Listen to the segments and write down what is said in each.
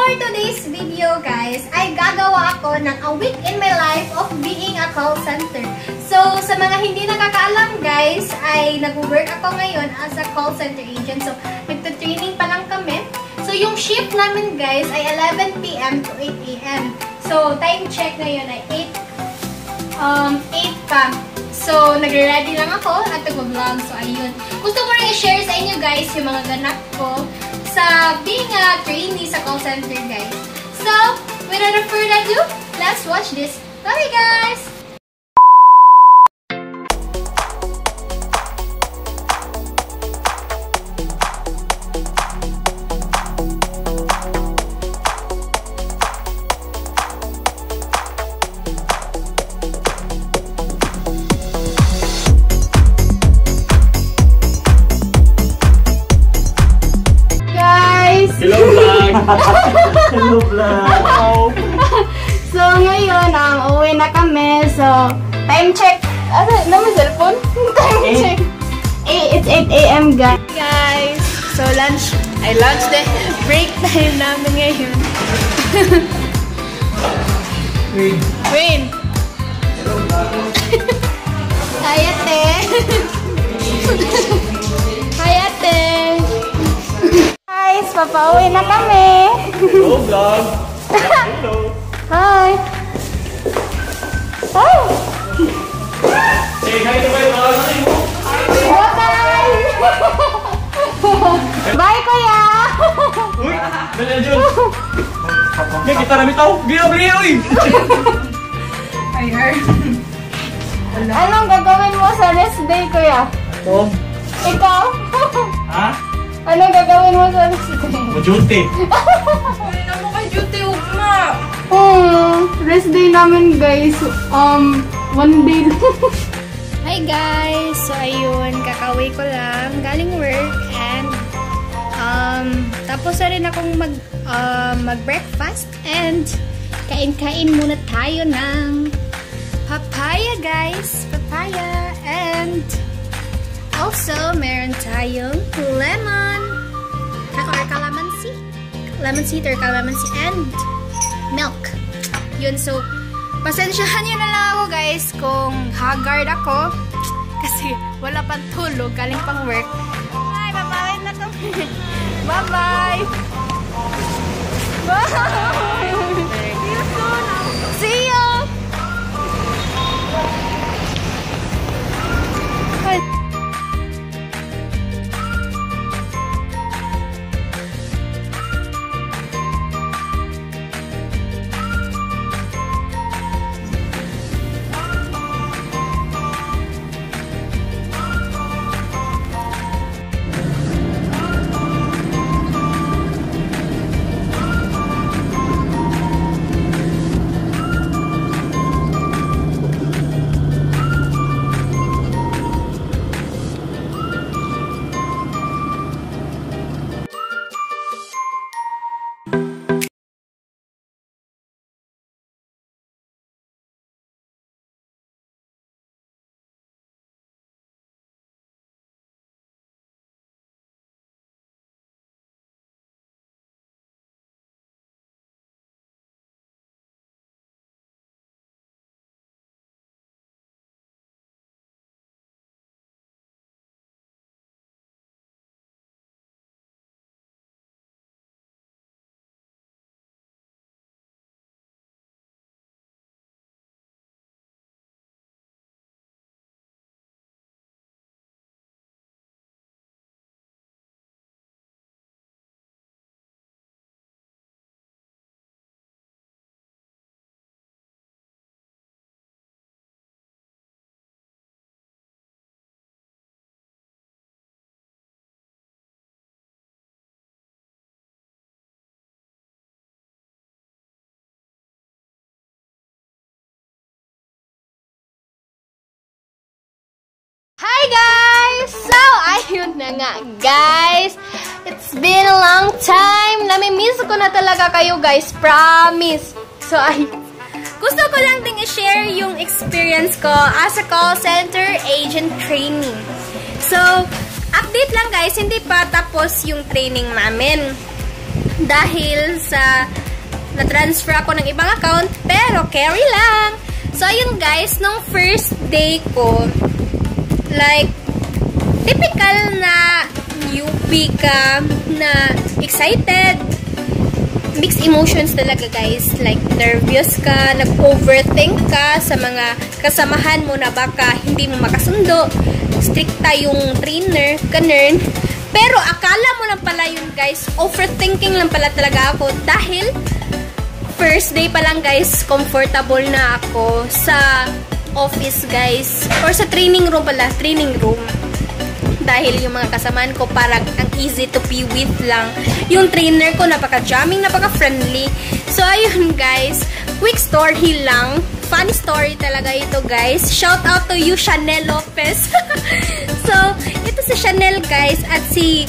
for today's video, guys, ay gagawa ako ng a week in my life of being a call center. So, sa mga hindi nakakaalam, guys, ay nag-work ako ngayon as a call center agent. So, nagta-training pa lang kami. So, yung shift namin, guys, ay 11 p.m. to 8 a.m. So, time check ngayon ay 8 pa. So, nagre-ready lang ako at nag-vlog. So, ayun. Gusto ko rin i-share sa inyo, guys, yung mga ganap ko sa being a trainee sa call center, guys. So, without further ado, let's watch this. Bye, guys! Hello vlog! Hello vlog! So, ngayon, uwi na kami. So, time check. Ano naman cellphone? Time check. It's 8 a.m. guys. So, lunch day. Break time namin ngayon. Wayne. Hayate. Hayate. Guys, papauwi na kami. Hello vlog! Hello! Hi! Oh! Say hi to my vlog! Bye! Bye, kuya! Uy! Dali dyan! Ngayon kita namin tao! Gila-bili uy! I heard. Anong gagawin mo sa rest day, kuya? Tom? Ikaw? Ha? Anong gagawin mo sa rest day? Majuti! Uy, naman kay duty, ugma! Rest day namin, guys. 1 day lang. Hi, guys! So, ayun, kakauwi ko lang. Galing work and tapos na rin akong mag-breakfast and kain-kain muna tayo ng papaya, guys. Papaya and also, meron tayong lemon or calamansi. Lemon seed or calamansi and milk. Yun, so, pasensyahan nyo na lang ako, guys, kung haggard ako. Kasi wala pang tulog, galing pang work. Bye! Bye-bye na kami. Bye-bye! Bye! See you soon! See you! Hi guys! So, ayun na nga guys. It's been a long time. Namimiss ko na talaga kayo guys. Promise. So, gusto ko lang ding i-share yung experience ko as a call center agent training. So, update lang guys. Hindi pa tapos yung training namin. dahil sa na-transfer ako ng ibang account, pero carry lang. So, ayun guys, nung first day ko, like, typical na newbie ka, na excited, mixed emotions talaga guys, like, nervous ka, nag-overthink ka sa mga kasamahan mo na baka hindi mo makasundo, stricta yung trainer, ganun. Pero akala mo lang pala yun guys, overthinking lang pala talaga ako dahil first day pa lang guys, comfortable na ako sa office guys, or sa training room pala, training room. Dahil yung mga kasamaan ko parang ang easy to be with lang. Yung trainer ko napaka-jamming, napaka-friendly. So ayun guys, quick story lang. Funny story talaga ito guys. Shout out to you, Chanel Lopez. So, ito si Chanel guys at si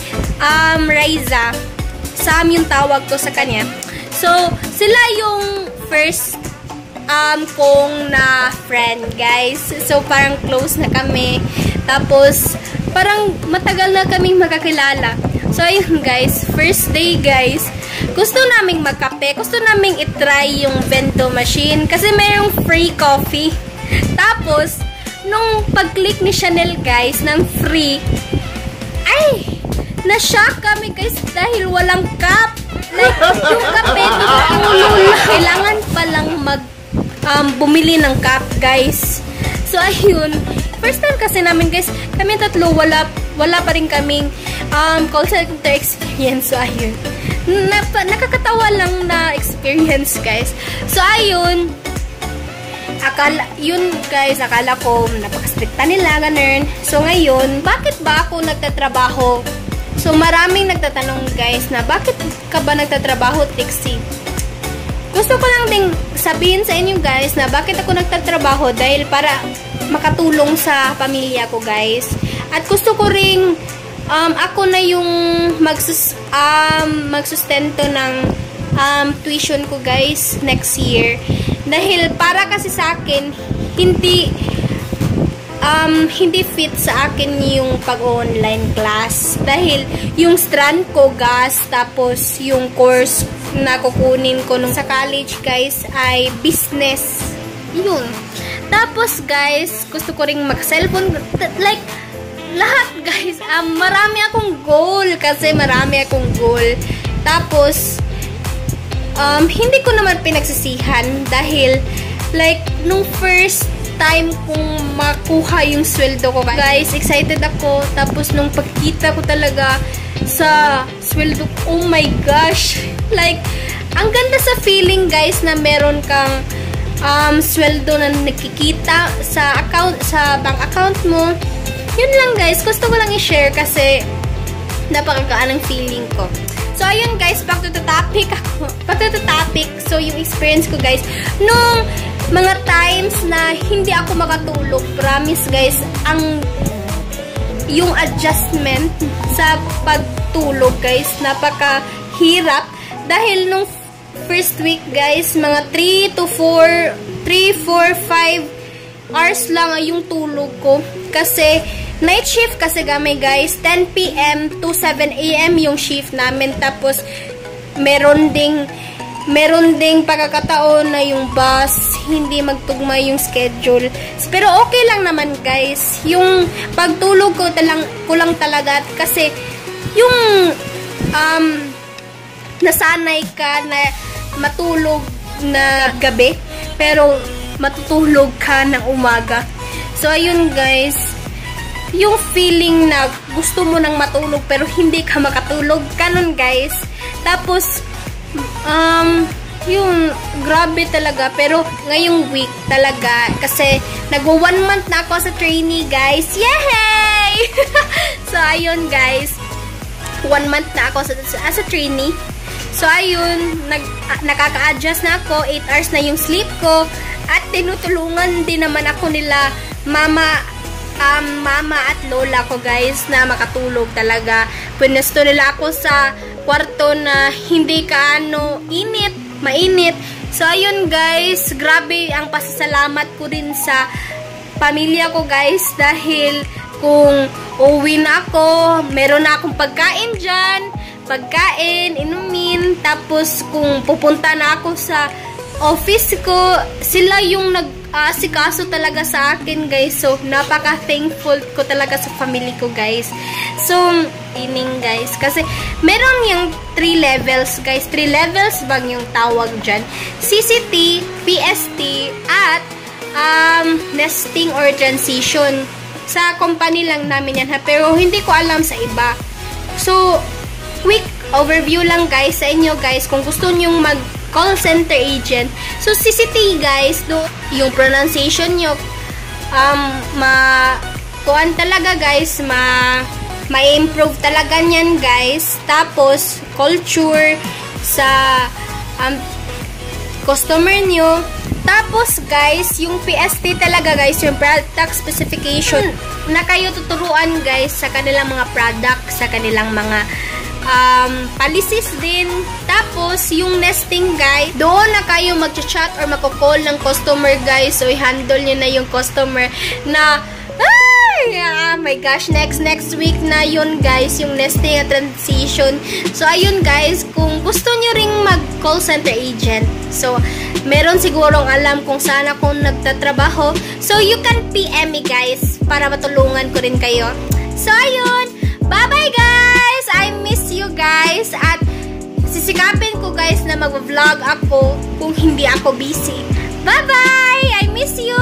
Raiza. Sam yung tawag ko sa kanya. So, sila yung first kong na friend, guys. So, parang close na kami. Tapos, parang matagal na kaming magkakilala. So, ayun, guys. First day, guys. Gusto naming magkape. Gusto naming itry yung vento machine. Kasi mayroong free coffee. Tapos, nung pag-click ni Chanel, guys, ng free, ay! Na-shock kami, guys, dahil walang cup. Like, yung kape, kailangan palang bumili ng cup, guys. So, ayun. First time kasi namin, guys, kami tatlo, wala pa rin kaming call center experience. So, ayun. Nakakatawa lang na experience, guys. So, ayun. Yun, guys, akala ko napaka-stricta nila, ganun. So, ngayon, bakit ba ako nagtatrabaho? So, maraming nagtatanong, guys, na bakit ka ba nagtatrabaho, Trixie? Gusto ko lang ding sabihin sa inyo, guys, na bakit ako nagtatrabaho dahil para makatulong sa pamilya ko, guys. At gusto ko ring ako na yung magsustento ng tuition ko, guys, next year. Dahil para kasi sa akin, hindi fit sa akin yung pag-online class. Dahil yung strand ko, gas, tapos yung course na kukunin ko nung sa college, guys, ay business. Yun. Tapos, guys, gusto ko ring mag-cellphone. Like, lahat, guys. Marami akong goal. Kasi marami akong goal. Tapos, hindi ko naman pinagsisihan. Dahil, like, nung first time kung makuha yung sweldo ko, guys, excited ako. Tapos nung pagkita ko talaga sa sweldo ko, oh my gosh, like, ang ganda sa feeling, guys, na meron kang sweldo na nakikita sa account, sa bank account mo. Yun lang, guys, gusto ko lang i-share kasi napakagaan ng feeling ko. So, ayun, guys, back to the topic. So, yung experience ko, guys, nung mga times na hindi ako makatulog, promise, guys, yung adjustment sa pagtulog, guys, napakahirap. Dahil nung first week, guys, mga 3, 4, 5 hours lang yung tulog ko. Kasi, night shift kasi kami, guys. 10 PM to 7 AM yung shift namin. Tapos, meron ding pagkakataon na yung bus hindi magtugma yung schedule. Pero okay lang naman, guys. Yung pagtulog ko lang talaga kasi yung nasanay ka na matulog na gabi pero matutulog ka ng umaga. So, ayun, guys. Yung feeling na gusto mo nang matulog pero hindi ka makatulog. Ganun, guys. Tapos, yun, grabe talaga. Pero, ngayong week talaga, kasi nag-1 month na ako sa trainee, guys. Yay! So, ayun, guys. 1 month na ako as a trainee. So, ayun, nakaka-adjust na ako. 8 hours na yung sleep ko. At tinutulungan din naman ako nila, mama at lola ko, guys, na makatulog talaga. Pinusto nila ako sa kwarto na hindi mainit. So, ayun, guys, grabe ang pasasalamat ko din sa pamilya ko, guys, dahil kung uwi na ako, meron na akong pagkain dyan, pagkain, inumin. Tapos, kung pupunta na ako sa office ko, sila yung nag-asikaso talaga sa akin, guys. So, napaka-thankful ko talaga sa family ko, guys. So, ining, guys. Kasi, meron yung 3 levels, guys. 3 levels bang yung tawag dyan? CCT, PST, at nesting or transition. Sa company lang namin yan, ha? Pero, hindi ko alam sa iba. So, quick overview lang, guys, sa inyo, guys. Kung gusto nyong call center agent. So, CCT, guys, yung pronunciation nyo, kuan talaga, guys, ma-improve talaga niyan, guys. Tapos, culture sa customer nyo. Tapos, guys, yung PST talaga, guys, yung product specification na kayo tuturuan, guys, sa kanilang mga product, sa kanilang mga policies din. Tapos, yung nesting, guys, doon na kayo mag-chat or mag-call ng customer, guys. So, i-handle nyo na yung customer na, oh my gosh, next week na yun, guys, yung nesting at transition. So, ayun, guys, kung gusto nyo ring mag-call center agent, so, meron sigurong alam kung saan ako nagtatrabaho. So, you can PM me, guys, para matulungan ko rin kayo. So, ayun, bye-bye, guys! I miss you, guys, at sisikapin ko, guys, na mag-vlog ako kung hindi ako busy. Bye-bye! I miss you!